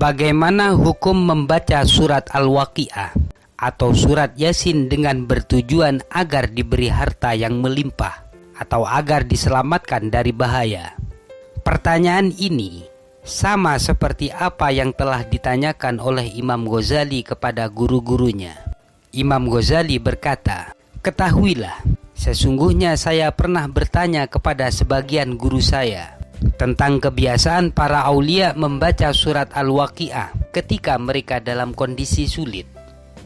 Bagaimana hukum membaca surat Al-Waqiah atau surat Yasin dengan bertujuan agar diberi harta yang melimpah atau agar diselamatkan dari bahaya? Pertanyaan ini sama seperti apa yang telah ditanyakan oleh Imam Ghazali kepada guru-gurunya. Imam Ghazali berkata, "Ketahuilah, sesungguhnya saya pernah bertanya kepada sebagian guru saya tentang kebiasaan para aulia membaca surat Al-Waqiah ketika mereka dalam kondisi sulit.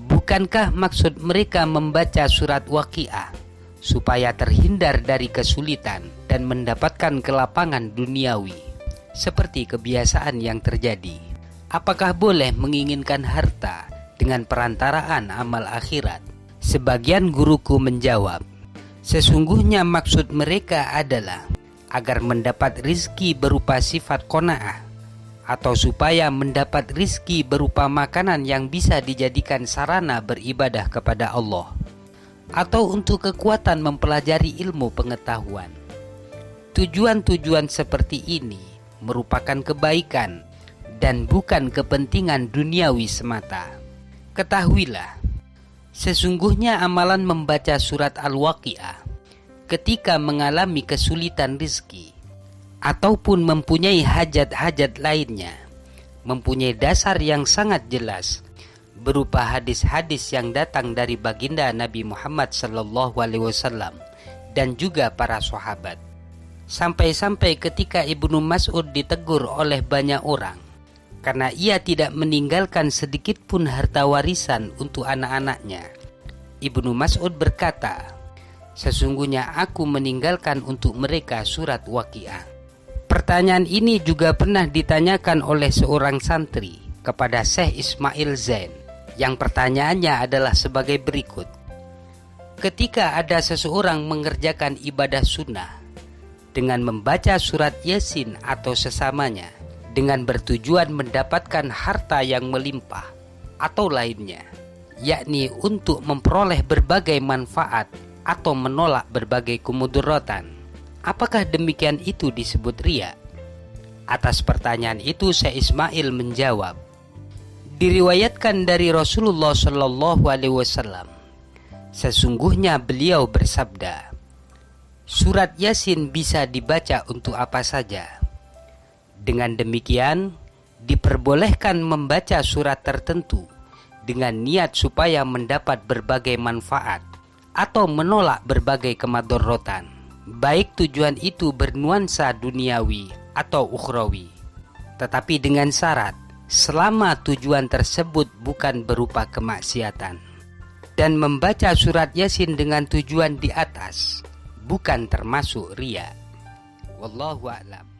Bukankah maksud mereka membaca surat Waqiah supaya terhindar dari kesulitan dan mendapatkan kelapangan duniawi seperti kebiasaan yang terjadi? Apakah boleh menginginkan harta dengan perantaraan amal akhirat?" Sebagian guruku menjawab, "Sesungguhnya maksud mereka adalah agar mendapat rizki berupa sifat qanaah, atau supaya mendapat rizki berupa makanan yang bisa dijadikan sarana beribadah kepada Allah, atau untuk kekuatan mempelajari ilmu pengetahuan. Tujuan-tujuan seperti ini merupakan kebaikan dan bukan kepentingan duniawi semata. Ketahuilah, sesungguhnya amalan membaca surat Al-Waqiah ketika mengalami kesulitan rizki ataupun mempunyai hajat-hajat lainnya mempunyai dasar yang sangat jelas berupa hadis-hadis yang datang dari baginda Nabi Muhammad SAW dan juga para sahabat. Sampai-sampai ketika Ibnu Mas'ud ditegur oleh banyak orang karena ia tidak meninggalkan sedikit pun harta warisan untuk anak-anaknya, Ibnu Mas'ud berkata, "Sesungguhnya aku meninggalkan untuk mereka surat Waqiah." Pertanyaan ini juga pernah ditanyakan oleh seorang santri kepada Syekh Ismail Zain, yang pertanyaannya adalah sebagai berikut. Ketika ada seseorang mengerjakan ibadah sunnah dengan membaca surat Yasin atau sesamanya dengan bertujuan mendapatkan harta yang melimpah atau lainnya, yakni untuk memperoleh berbagai manfaat atau menolak berbagai kemudaratan, apakah demikian itu disebut riya? Atas pertanyaan itu Syekh Ismail menjawab, diriwayatkan dari Rasulullah SAW, sesungguhnya beliau bersabda, surat Yasin bisa dibaca untuk apa saja. Dengan demikian diperbolehkan membaca surat tertentu dengan niat supaya mendapat berbagai manfaat atau menolak berbagai kemadharatan, baik tujuan itu bernuansa duniawi atau ukhrawi, tetapi dengan syarat selama tujuan tersebut bukan berupa kemaksiatan. Dan membaca surat Yasin dengan tujuan di atas bukan termasuk riya. Wallahu a'lam.